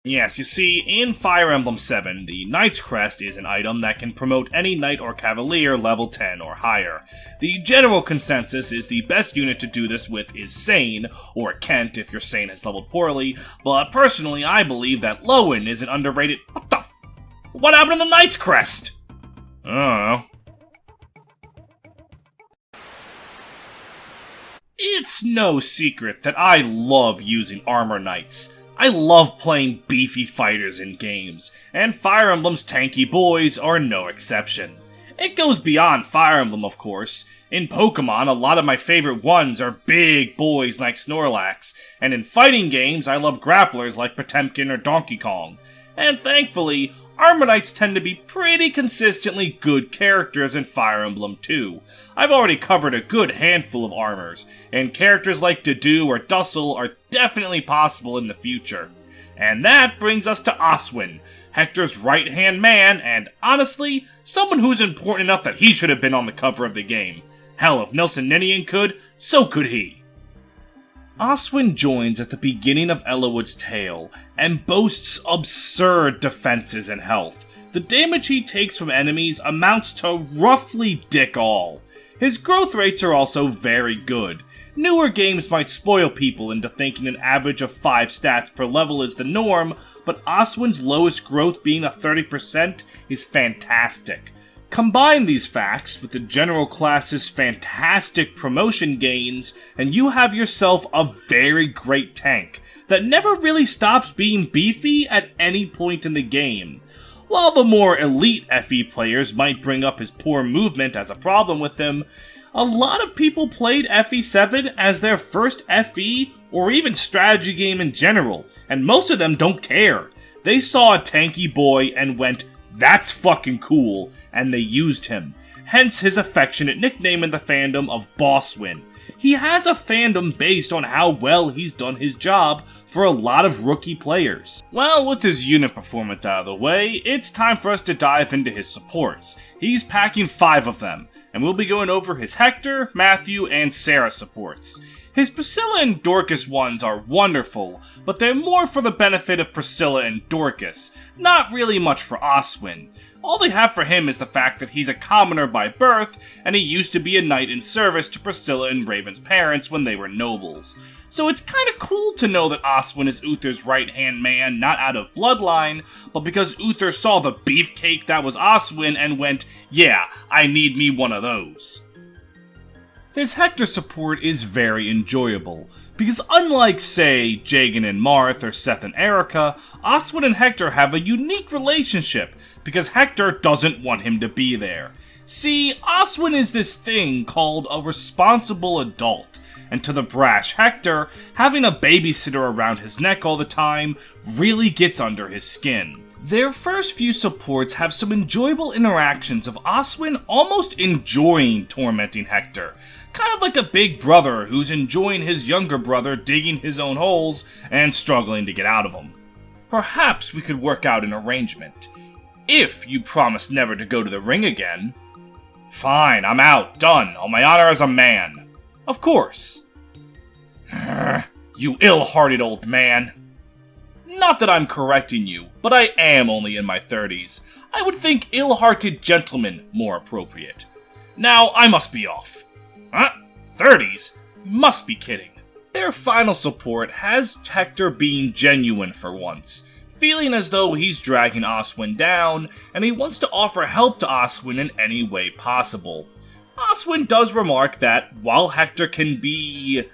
Yes, you see, in Fire Emblem 7, the Knight's Crest is an item that can promote any Knight or Cavalier level 10 or higher. The general consensus is the best unit to do this with is Sane, or Kent if your Sane has leveled poorly, but personally I believe that Lowen is an underrated— What happened to the Knight's Crest? I don't know. It's no secret that I love using Armor Knights. I love playing beefy fighters in games, and Fire Emblem's tanky boys are no exception. It goes beyond Fire Emblem, of course. In Pokemon, a lot of my favorite ones are big boys like Snorlax, and in fighting games, I love grapplers like Potemkin or Donkey Kong. And thankfully, Armor Knights tend to be pretty consistently good characters in Fire Emblem 2. I've already covered a good handful of armors, and characters like Dedue or Dussel are definitely possible in the future. And that brings us to Oswin, Hector's right-hand man, and honestly, someone who's important enough that he should have been on the cover of the game. Hell, if Nelson Ninian could, so could he. Oswin joins at the beginning of Ellawood's tale, and boasts absurd defenses and health. The damage he takes from enemies amounts to roughly dick all. His growth rates are also very good. Newer games might spoil people into thinking an average of 5 stats per level is the norm, but Oswin's lowest growth being a 30% is fantastic. Combine these facts with the general class's fantastic promotion gains, and you have yourself a very great tank that never really stops being beefy at any point in the game. While the more elite FE players might bring up his poor movement as a problem with him, a lot of people played FE7 as their first FE or even strategy game in general, and most of them don't care. They saw a tanky boy and went, "That's fucking cool," and they used him. Hence his affectionate nickname in the fandom of Bosswin. He has a fandom based on how well he's done his job for a lot of rookie players. Well, with his unit performance out of the way, it's time for us to dive into his supports. He's packing 5 of them, and we'll be going over his Hector, Matthew, and Serra supports. His Priscilla and Dorcas ones are wonderful, but they're more for the benefit of Priscilla and Dorcas, not really much for Oswin. All they have for him is the fact that he's a commoner by birth, and he used to be a knight in service to Priscilla and Raven's parents when they were nobles. So it's kinda cool to know that Oswin is Uther's right-hand man, not out of bloodline, but because Uther saw the beefcake that was Oswin and went, "Yeah, I need me one of those." His Hector support is very enjoyable, because unlike, say, Jagan and Marth or Seth and Erica, Oswin and Hector have a unique relationship, because Hector doesn't want him to be there. See, Oswin is this thing called a responsible adult, and to the brash Hector, having a babysitter around his neck all the time really gets under his skin. Their first few supports have some enjoyable interactions of Oswin almost enjoying tormenting Hector, kind of like a big brother who's enjoying his younger brother digging his own holes and struggling to get out of them. Perhaps we could work out an arrangement. If you promise never to go to the ring again. Fine, I'm out, done, on my honor as a man. Of course. You ill-hearted old man. Not that I'm correcting you, but I am only in my 30s. I would think ill-hearted gentleman more appropriate. Now, I must be off. Huh? 30s? You must be kidding. Their final support has Hector being genuine for once, feeling as though he's dragging Oswin down, and he wants to offer help to Oswin in any way possible. Oswin does remark that, while Hector can be,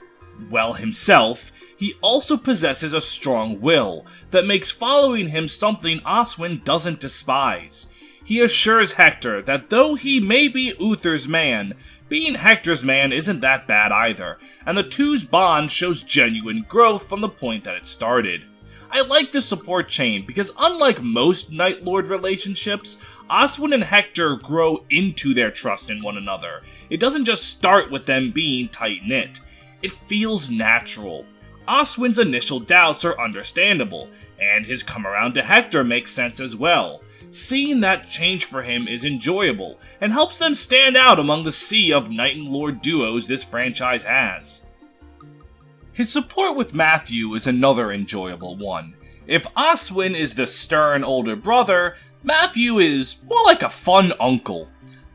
well, himself, he also possesses a strong will that makes following him something Oswin doesn't despise. He assures Hector that though he may be Uther's man, being Hector's man isn't that bad either, and the two's bond shows genuine growth from the point that it started. I like this support chain because unlike most Knight Lord relationships, Oswin and Hector grow into their trust in one another. It doesn't just start with them being tight-knit. It feels natural. Oswin's initial doubts are understandable, and his come around to Hector makes sense as well. Seeing that change for him is enjoyable, and helps them stand out among the sea of Knight and Lord duos this franchise has. His support with Matthew is another enjoyable one. If Oswin is the stern older brother, Matthew is more like a fun uncle.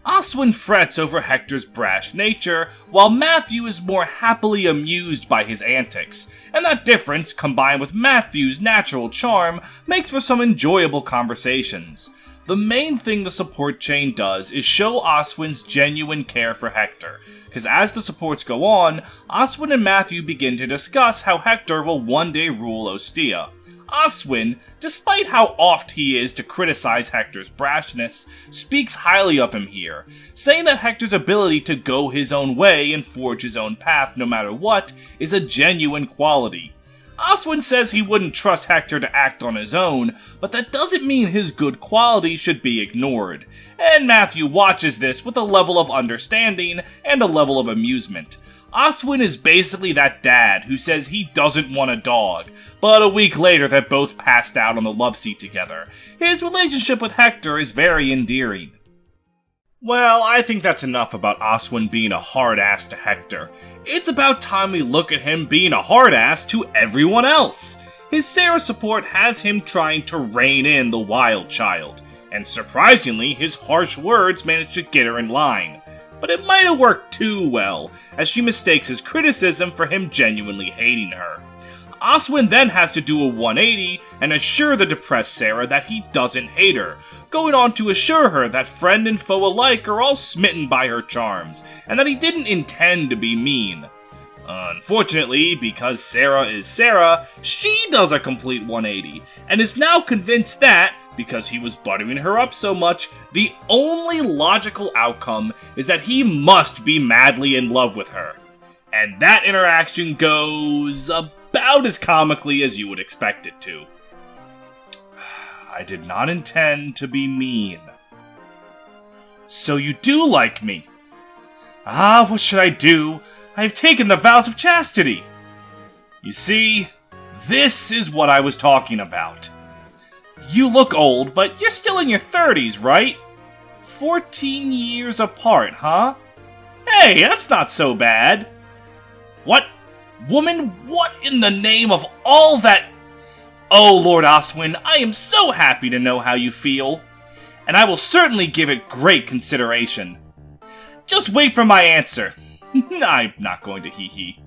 Oswin frets over Hector's brash nature, while Matthew is more happily amused by his antics, and that difference, combined with Matthew's natural charm, makes for some enjoyable conversations. The main thing the support chain does is show Oswin's genuine care for Hector, because as the supports go on, Oswin and Matthew begin to discuss how Hector will one day rule Ostia. Oswin, despite how oft he is to criticize Hector's brashness, speaks highly of him here, saying that Hector's ability to go his own way and forge his own path no matter what is a genuine quality. Oswin says he wouldn't trust Hector to act on his own, but that doesn't mean his good quality should be ignored, and Matthew watches this with a level of understanding and a level of amusement. Oswin is basically that dad who says he doesn't want a dog, but a week later they're both passed out on the love seat together. His relationship with Hector is very endearing. Well, I think that's enough about Oswin being a hard ass to Hector. It's about time we look at him being a hard ass to everyone else. His Serra support has him trying to rein in the wild child, and surprisingly, his harsh words manage to get her in line. But it might have worked too well, as she mistakes his criticism for him genuinely hating her. Oswin then has to do a 180 and assure the depressed Serra that he doesn't hate her, going on to assure her that friend and foe alike are all smitten by her charms, and that he didn't intend to be mean. Unfortunately, because Serra is Serra, she does a complete 180, and is now convinced that, because he was buttering her up so much, the only logical outcome is that he must be madly in love with her. And that interaction goes about as comically as you would expect it to. I did not intend to be mean. So you do like me? Ah, what should I do? I have taken the vows of chastity. You see, this is what I was talking about. You look old, but you're still in your 30s, right? 14 years apart, huh? Hey, that's not so bad. What? Woman, what in the name of all that... Oh, Lord Oswin, I am so happy to know how you feel. And I will certainly give it great consideration. Just wait for my answer. I'm not going to hee-hee.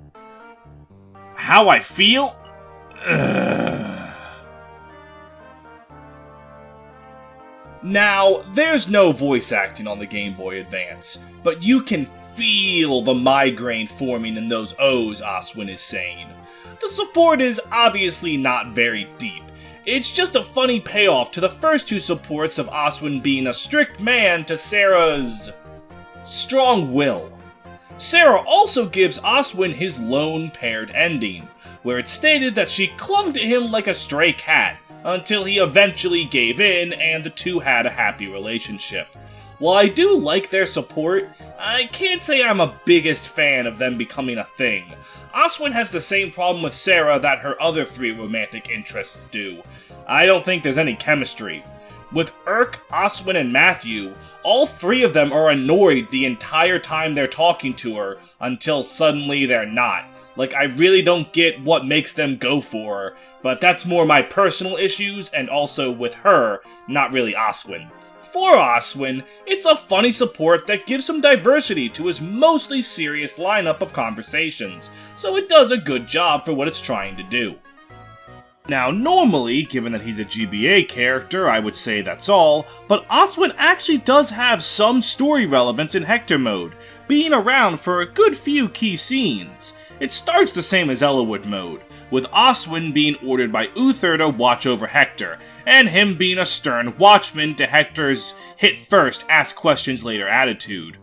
How I feel? Now, there's no voice acting on the Game Boy Advance, but you can feel the migraine forming in those O's Oswin is saying. The support is obviously not very deep. It's just a funny payoff to the first two supports of Oswin being a strict man to Serra's strong will. Serra also gives Oswin his lone paired ending, where it's stated that she clung to him like a stray cat, until he eventually gave in and the two had a happy relationship. While I do like their support, I can't say I'm a biggest fan of them becoming a thing. Oswin has the same problem with Serra that her other three romantic interests do. I don't think there's any chemistry. With Urk, Oswin, and Matthew, all three of them are annoyed the entire time they're talking to her, until suddenly they're not. Like, I really don't get what makes them go for her, but that's more my personal issues, and also with her, not really Oswin. For Oswin, it's a funny support that gives some diversity to his mostly serious lineup of conversations, so it does a good job for what it's trying to do. Now, normally, given that he's a GBA character, I would say that's all, but Oswin actually does have some story relevance in Hector mode, being around for a good few key scenes. It starts the same as Eliwood mode, with Oswin being ordered by Uther to watch over Hector, and him being a stern watchman to Hector's hit first, ask questions later attitude.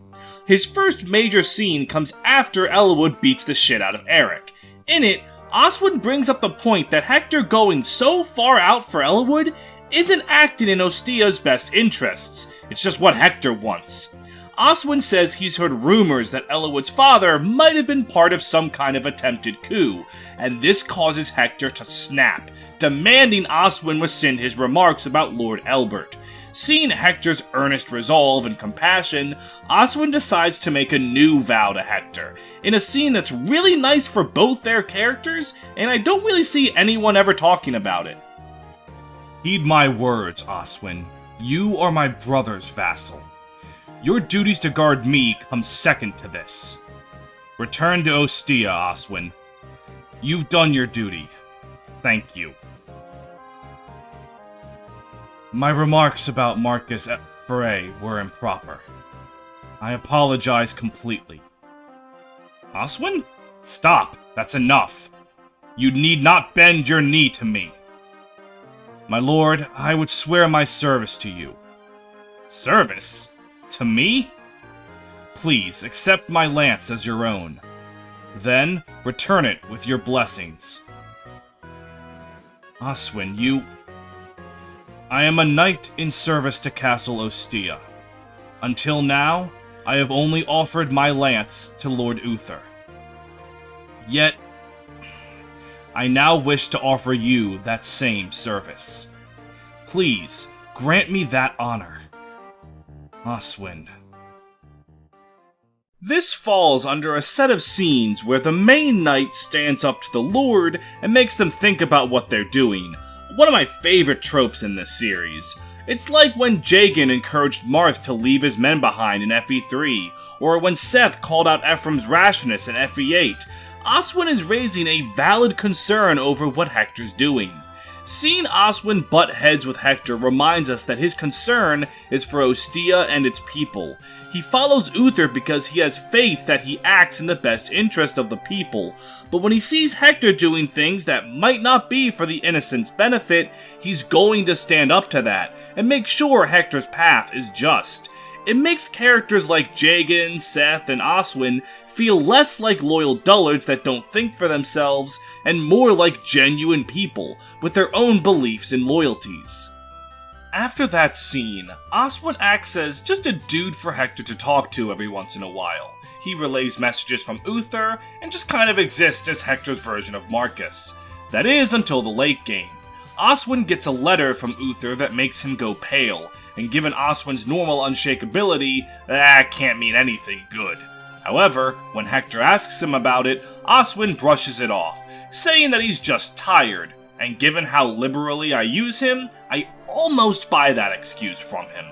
His first major scene comes after Eliwood beats the shit out of Eric. In it, Oswin brings up the point that Hector going so far out for Eliwood isn't acting in Ostia's best interests, it's just what Hector wants. Oswin says he's heard rumors that Eliwood's father might have been part of some kind of attempted coup, and this causes Hector to snap, demanding Oswin rescind his remarks about Lord Elbert. Seeing Hector's earnest resolve and compassion, Oswin decides to make a new vow to Hector, in a scene that's really nice for both their characters, and I don't really see anyone ever talking about it. Heed my words, Oswin. You are my brother's vassal. Your duties to guard me come second to this. Return to Ostia, Oswin. You've done your duty. Thank you. My remarks about Marcus Foray were improper. I apologize completely. Oswin? Stop. That's enough. You need not bend your knee to me. My lord, I would swear my service to you. Service? To me? Please, accept my lance as your own. Then, return it with your blessings. Oswin, you... I am a knight in service to Castle Ostia. Until now, I have only offered my lance to Lord Uther. Yet, I now wish to offer you that same service. Please, grant me that honor. Oswin. This falls under a set of scenes where the main knight stands up to the Lord and makes them think about what they're doing. One of my favorite tropes in this series. It's like when Jagan encouraged Marth to leave his men behind in FE3, or when Seth called out Ephraim's rashness in FE8. Oswin is raising a valid concern over what Hector's doing. Seeing Oswin butt heads with Hector reminds us that his concern is for Ostia and its people. He follows Uther because he has faith that he acts in the best interest of the people, but when he sees Hector doing things that might not be for the innocents' benefit, he's going to stand up to that and make sure Hector's path is just. It makes characters like Jagan, Seth, and Oswin feel less like loyal dullards that don't think for themselves, and more like genuine people with their own beliefs and loyalties. After that scene, Oswin acts as just a dude for Hector to talk to every once in a while. He relays messages from Uther, and just kind of exists as Hector's version of Marcus. That is, until the late game. Oswin gets a letter from Uther that makes him go pale, and given Oswin's normal unshakability, that can't mean anything good. However, when Hector asks him about it, Oswin brushes it off, saying that he's just tired, and given how liberally I use him, I almost buy that excuse from him.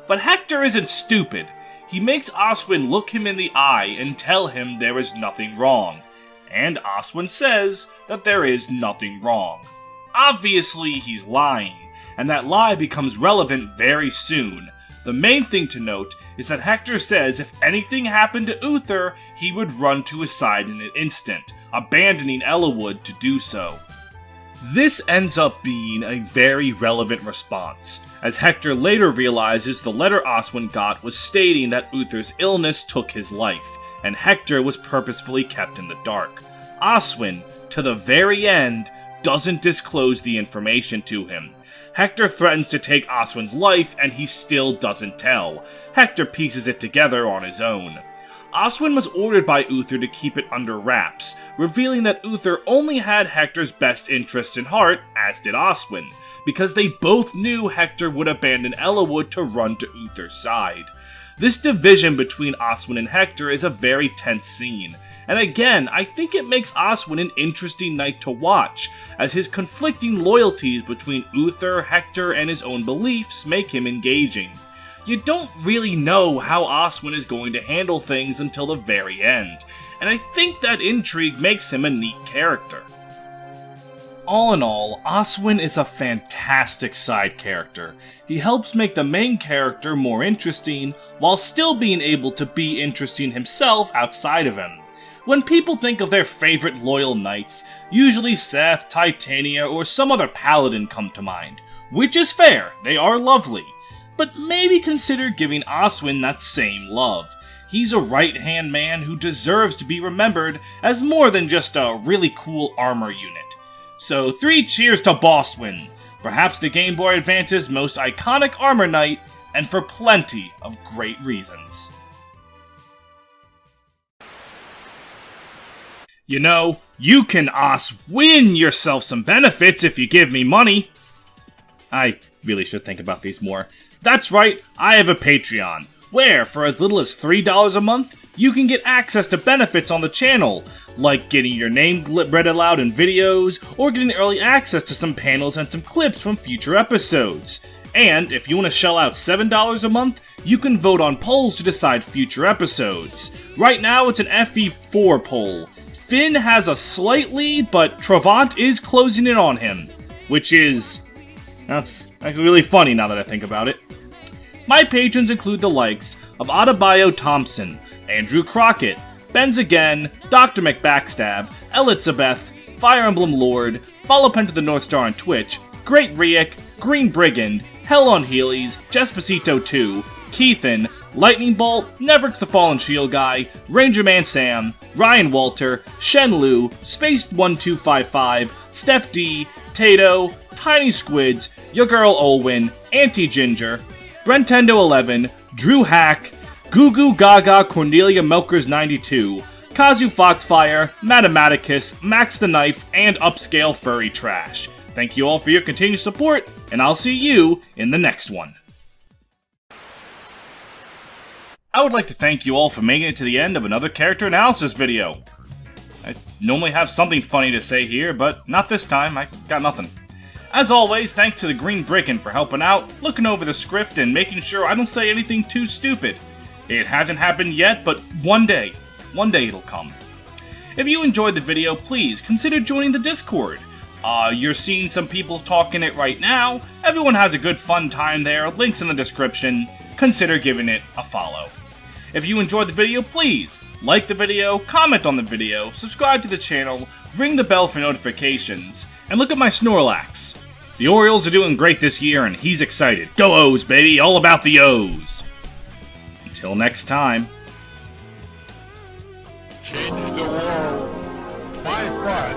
But Hector isn't stupid. He makes Oswin look him in the eye and tell him there is nothing wrong. And Oswin says that there is nothing wrong. Obviously, he's lying, and that lie becomes relevant very soon. The main thing to note is that Hector says if anything happened to Uther, he would run to his side in an instant, abandoning Ellawood to do so. This ends up being a very relevant response, as Hector later realizes the letter Oswin got was stating that Uther's illness took his life, and Hector was purposefully kept in the dark. Oswin, to the very end, doesn't disclose the information to him. Hector threatens to take Oswin's life, and he still doesn't tell. Hector pieces it together on his own. Oswin was ordered by Uther to keep it under wraps, revealing that Uther only had Hector's best interests in heart, as did Oswin, because they both knew Hector would abandon Ellawood to run to Uther's side. This division between Oswin and Hector is a very tense scene, and again, I think it makes Oswin an interesting knight to watch, as his conflicting loyalties between Uther, Hector, and his own beliefs make him engaging. You don't really know how Oswin is going to handle things until the very end, and I think that intrigue makes him a neat character. All in all, Oswin is a fantastic side character. He helps make the main character more interesting, while still being able to be interesting himself outside of him. When people think of their favorite loyal knights, usually Seth, Titania, or some other paladin come to mind. Which is fair, they are lovely. But maybe consider giving Oswin that same love. He's a right-hand man who deserves to be remembered as more than just a really cool armor unit. So 3 cheers to Bosswin, perhaps the Game Boy Advance's most iconic armor knight, and for plenty of great reasons. You know, you can win yourself some benefits if you give me money. I really should think about these more. That's right, I have a Patreon, where for as little as $3 a month, you can get access to benefits on the channel, like getting your name read aloud in videos, or getting early access to some panels and some clips from future episodes. And if you want to shell out $7 a month, you can vote on polls to decide future episodes. Right now it's an FE4 poll. Finn has a slight lead, but Travant is closing in on him, which is... that's really funny now that I think about it. My patrons include the likes of Adebayo Thompson, Andrew Crockett, Benz Again, Dr. McBackstab, Elizabeth, Fire Emblem Lord, Follow Pen to the North Star on Twitch, Great Riek, Green Brigand, Hell on Heelys, Jespacito 2, Keithan, Lightning Bolt, Nevrix the Fallen Shield Guy, Ranger Man Sam, Ryan Walter, Shenlu, Space1255, Steph D, Tato, Tiny Squids, Your Girl Olwyn, Anti-Ginger, Brentendo11, Drew Hack, Goo Goo Gaga Cornelia Milkers 92, Kazu Foxfire, Mathematicus, Max the Knife, and Upscale Furry Trash. Thank you all for your continued support, and I'll see you in the next one. I would like to thank you all for making it to the end of another character analysis video. I normally have something funny to say here, but not this time, I got nothing. As always, thanks to the Green Brigand for helping out, looking over the script, and making sure I don't say anything too stupid. It hasn't happened yet, but one day it'll come. If you enjoyed the video, please consider joining the Discord. You're seeing some people talking it right now. Everyone has a good fun time there, links in the description. Consider giving it a follow. If you enjoyed the video, please like the video, comment on the video, subscribe to the channel, ring the bell for notifications, and look at my Snorlax. The Orioles are doing great this year, and he's excited. Go O's, baby! All about the O's! Until next time. Change the world. My pride.